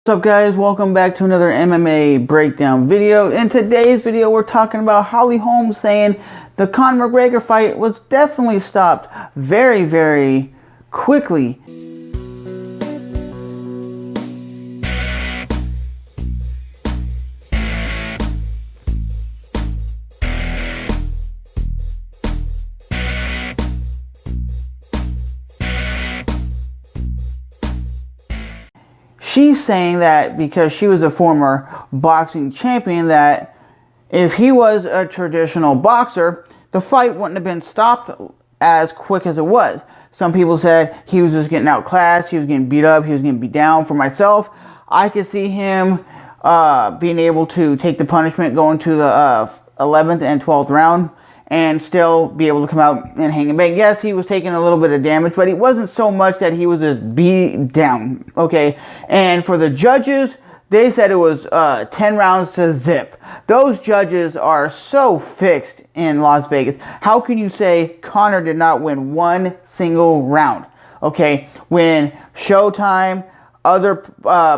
What's up, guys? Welcome back to another MMA breakdown video. In today's video, we're talking about Holly Holmes saying the Conor McGregor fight was definitely stopped very, very quickly. She's saying that because she was a former boxing champion, that if he was a traditional boxer, the fight wouldn't have been stopped as quick as it was. Some people said he was just getting outclassed, he was getting beat up, he was getting beat down. For myself, I could see him being able to take the punishment going to the 11th and 12th round and still be able to come out and hang and bang. Yes, he was taking a little bit of damage, but it wasn't so much that he was just beat down, okay? And for the judges, they said it was 10 rounds to zip. Those judges are so fixed in Las Vegas. How can you say Conor did not win one single round, okay? When Showtime, other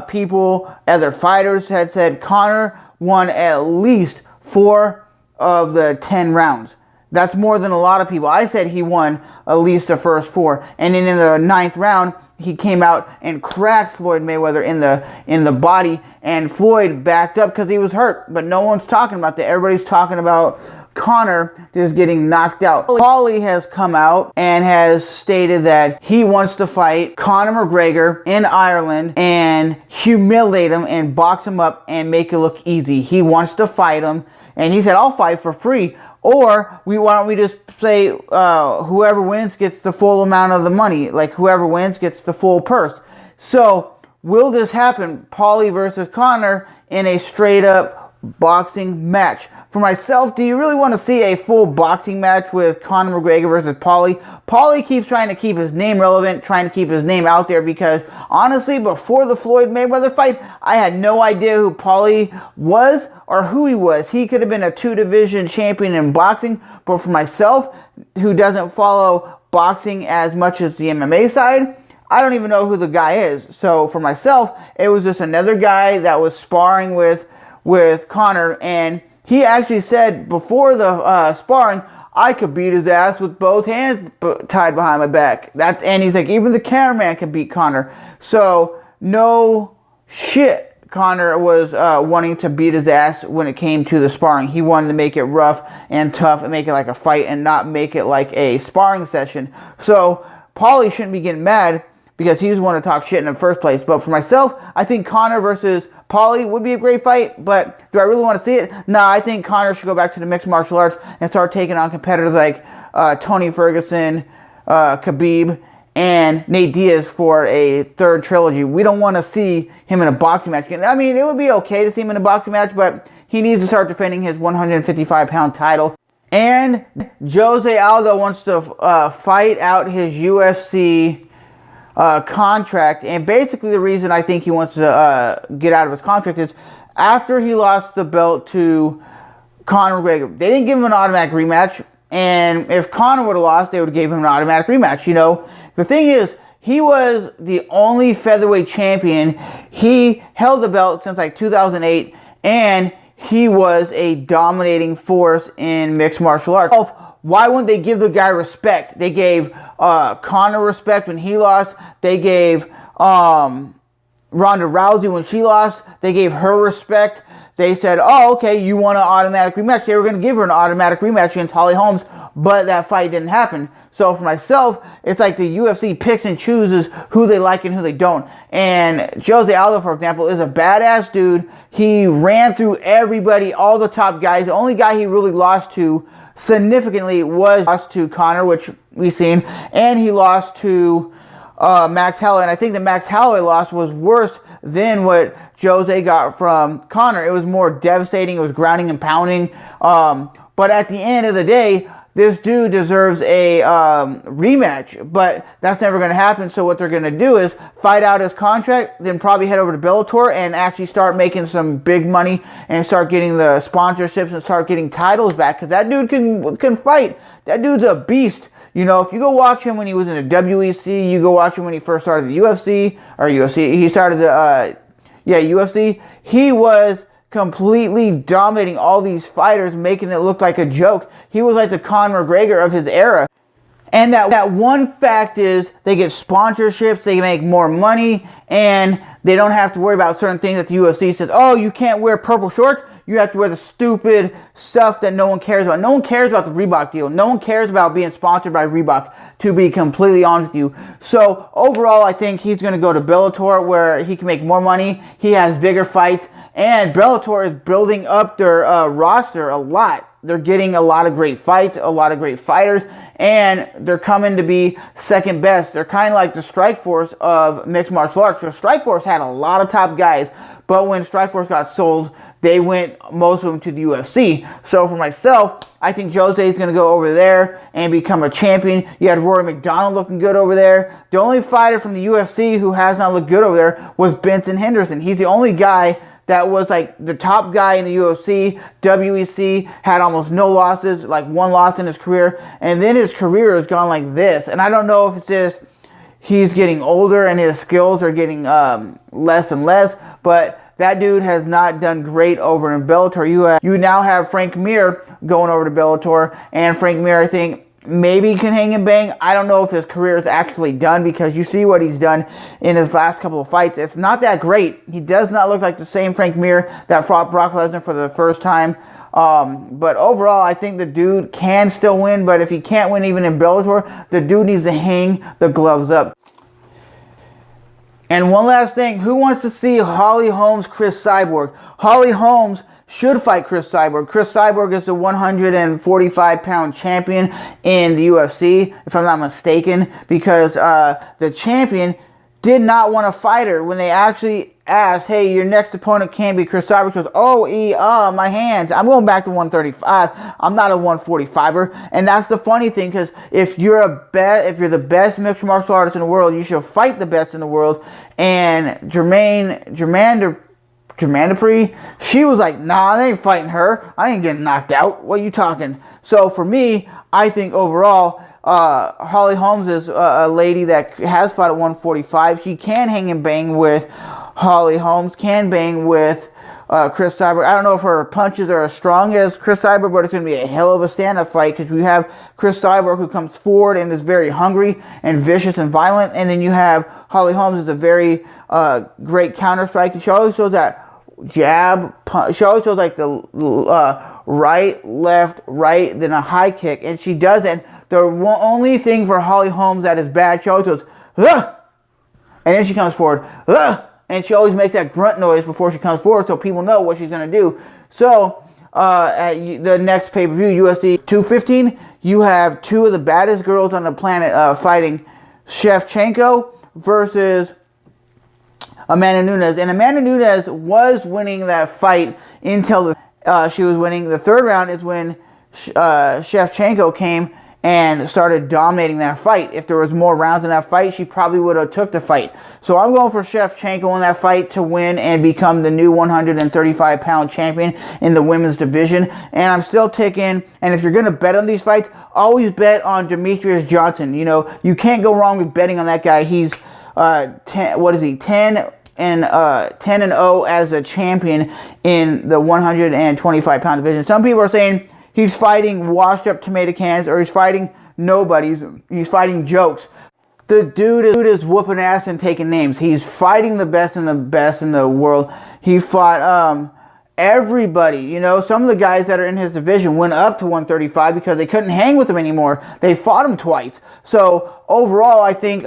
people, other fighters had said Conor won at least 4 of the 10 rounds. That's more than a lot of people. I said he won at least the first 4. And then in the 9th round, he came out and cracked Floyd Mayweather in the body. And Floyd backed up because he was hurt. But no one's talking about that. Everybody's talking about Conor just getting knocked out. Paulie has come out and has stated that he wants to fight Conor McGregor in Ireland and humiliate him and box him up and make it look easy. He wants to fight him. And he said, I'll fight for free. Or why don't we just say whoever wins gets the full amount of the money. Like whoever wins gets the full purse. So will this happen? Paulie versus Conor in a straight up boxing match. For myself, do you really want to see a full boxing match with Conor McGregor versus Paulie? Paulie keeps trying to keep his name relevant, trying to keep his name out there, because honestly, before the Floyd Mayweather fight, I had no idea who Paulie was or who he was. He could have been a 2-division champion in boxing, but for myself, who doesn't follow boxing as much as the MMA side, I don't even know who the guy is. So for myself, it was just another guy that was sparring with Conor, and he actually said before the sparring, I could beat his ass with both hands tied behind my back. And he's like, even the cameraman can beat Conor. So no shit, Conor was wanting to beat his ass when it came to the sparring. He wanted to make it rough and tough and make it like a fight and not make it like a sparring session. So Paulie shouldn't be getting mad because he was the one to talk shit in the first place. But for myself, I think Conor versus Paulie would be a great fight, but do I really want to see it? Nah, I think Conor should go back to the mixed martial arts and start taking on competitors like Tony Ferguson, Khabib, and Nate Diaz for a third trilogy. We don't want to see him in a boxing match. I mean, it would be okay to see him in a boxing match, but he needs to start defending his 155-pound title. And Jose Aldo wants to fight out his UFC contract, and basically the reason I think he wants to get out of his contract is after he lost the belt to Conor McGregor, they didn't give him an automatic rematch, and if Conor would have lost, they would have gave him an automatic rematch. You know, the thing is, he was the only featherweight champion. He held the belt since like 2008, and he was a dominating force in mixed martial arts. Why wouldn't they give the guy respect? They gave Conor respect when he lost. They gave Ronda Rousey when she lost. They gave her respect. They said, oh, okay, you want an automatic rematch. They were going to give her an automatic rematch against Holly Holmes, but that fight didn't happen. So for myself, it's like the UFC picks and chooses who they like and who they don't. And Jose Aldo, for example, is a badass dude. He ran through everybody, all the top guys. The only guy he really lost to significantly was lost to Conor, which we've seen, and he lost to Max Holloway. And I think the Max Holloway loss was worse than what Jose got from Conor. It was more devastating. It was grounding and pounding. But at the end of the day, this dude deserves a rematch, but that's never going to happen. So what they're going to do is fight out his contract, then probably head over to Bellator and actually start making some big money and start getting the sponsorships and start getting titles back, because that dude can fight. That dude's a beast. You know, if you go watch him when he was in the WEC, you go watch him when he first started the UFC, he started the Yeah, UFC. He was completely dominating all these fighters, making it look like a joke. He was like the Conor McGregor of his era. And that one fact is they get sponsorships, they make more money, and they don't have to worry about certain things that the UFC says, oh, you can't wear purple shorts, you have to wear the stupid stuff that no one cares about. No one cares about the Reebok deal. No one cares about being sponsored by Reebok, to be completely honest with you. So overall, I think he's going to go to Bellator where he can make more money. He has bigger fights, and Bellator is building up their roster a lot. They're getting a lot of great fights, a lot of great fighters, and they're coming to be second best. They're kind of like the Strikeforce of mixed martial arts. So Strikeforce had a lot of top guys, but when Strikeforce got sold, they went, most of them, to the UFC. So for myself, I think Jose is going to go over there and become a champion. You had Rory McDonald looking good over there. The only fighter from the UFC who has not looked good over there was Benson Henderson. He's the only guy that was like the top guy in the UFC. WEC had almost no losses, like one loss in his career. And then his career has gone like this. And I don't know if it's just he's getting older and his skills are getting less and less. But that dude has not done great over in Bellator. You now have Frank Mir going over to Bellator. And Frank Mir, I think, maybe can hang and bang. I don't know if his career is actually done, because you see what he's done in his last couple of fights. It's not that great. He does not look like the same Frank Mir that fought Brock Lesnar for the first time. But overall, I think the dude can still win. But if he can't win even in Bellator, the dude needs to hang the gloves up. And one last thing, who wants to see Holly Holmes, Chris Cyborg? Holly Holmes should fight Chris Cyborg. Chris Cyborg is the 145-pound champion in the UFC, if I'm not mistaken, because the champion did not want to fight her. When they actually asked, hey, your next opponent can't be Chris Cyborg, she goes, oh, my hands. I'm going back to 135. I'm not a 145er. And that's the funny thing, because if you're the best mixed martial artist in the world, you should fight the best in the world. And Jermaine Dupri, she was like, nah, I ain't fighting her. I ain't getting knocked out. What are you talking? So for me, I think overall, Holly Holmes is a lady that has fought at 145. She can hang and bang with Holly Holmes, can bang with Chris Cyborg. I don't know if her punches are as strong as Chris Cyborg, but it's going to be a hell of a stand-up fight, because we have Chris Cyborg, who comes forward and is very hungry and vicious and violent, and then you have Holly Holmes, is a very great counter-strike. She always shows that jab, she always shows like the right, left, right, then a high kick, and she does it. The only thing for Holly Holmes that is bad, she always goes, ugh! And then she comes forward, ugh! And she always makes that grunt noise before she comes forward, so people know what she's going to do. So, at the next pay-per-view, UFC 215, you have two of the baddest girls on the planet fighting Shevchenko versus Amanda Nunes. And Amanda Nunes was winning that fight until she was winning. The third round is when Shevchenko came and started dominating that fight. If there was more rounds in that fight, she probably would have took the fight. So I'm going for Shevchenko in that fight to win and become the new 135-pound champion in the women's division. And I'm still taking, and if you're going to bet on these fights, always bet on Demetrius Johnson. You know, you can't go wrong with betting on that guy. He's 10 and 0 as a champion in the 125-pound division. Some people are saying he's fighting washed up tomato cans, or he's fighting nobodies. He's fighting jokes. The dude is whooping ass and taking names. He's fighting the best in the world. He fought everybody. You know, some of the guys that are in his division went up to 135 because they couldn't hang with him anymore. They fought him twice. So overall, I think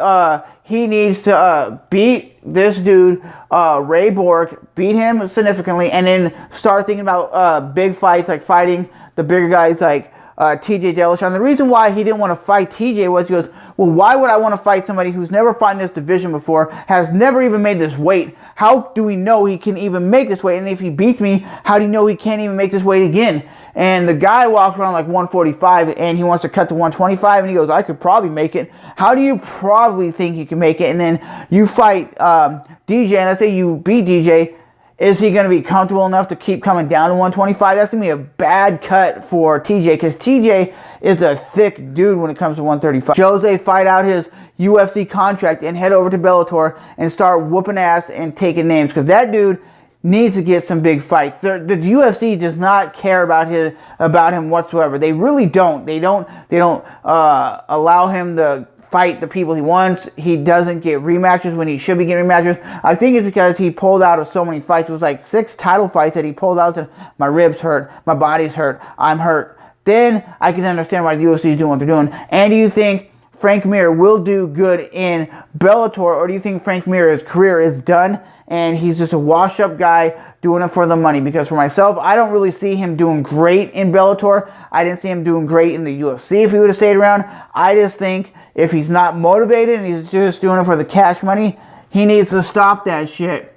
he needs to beat this dude, Ray Borg, beat him significantly, and then start thinking about big fights, like fighting the bigger guys like TJ Dillashaw. The reason why he didn't want to fight TJ was he goes, well, why would I want to fight somebody who's never fought in this division before, has never even made this weight? How do we know he can even make this weight? And if he beats me, how do you know he can't even make this weight again? And the guy walks around like 145 and he wants to cut to 125 and he goes, I could probably make it. How do you probably think you can make it? And then you fight DJ, and let's say you beat DJ. Is he going to be comfortable enough to keep coming down to 125? That's going to be a bad cut for TJ, because TJ is a thick dude when it comes to 135. Jose fight out his UFC contract and head over to Bellator and start whooping ass and taking names, because that dude needs to get some big fights. The UFC does not care about him whatsoever. They really don't. They don't allow him to fight the people he wants. He doesn't get rematches when he should be getting rematches. I think it's because he pulled out of so many fights. It was like 6 title fights that he pulled out. And my ribs hurt, my body's hurt, I'm hurt. Then I can understand why the UFC is doing what they're doing. And do you think Frank Mir will do good in Bellator, or do you think Frank Mir's career is done and he's just a wash-up guy doing it for the money? Because for myself, I don't really see him doing great in Bellator. I didn't see him doing great in the UFC if he would have stayed around. I just think if he's not motivated and he's just doing it for the cash money, he needs to stop that shit.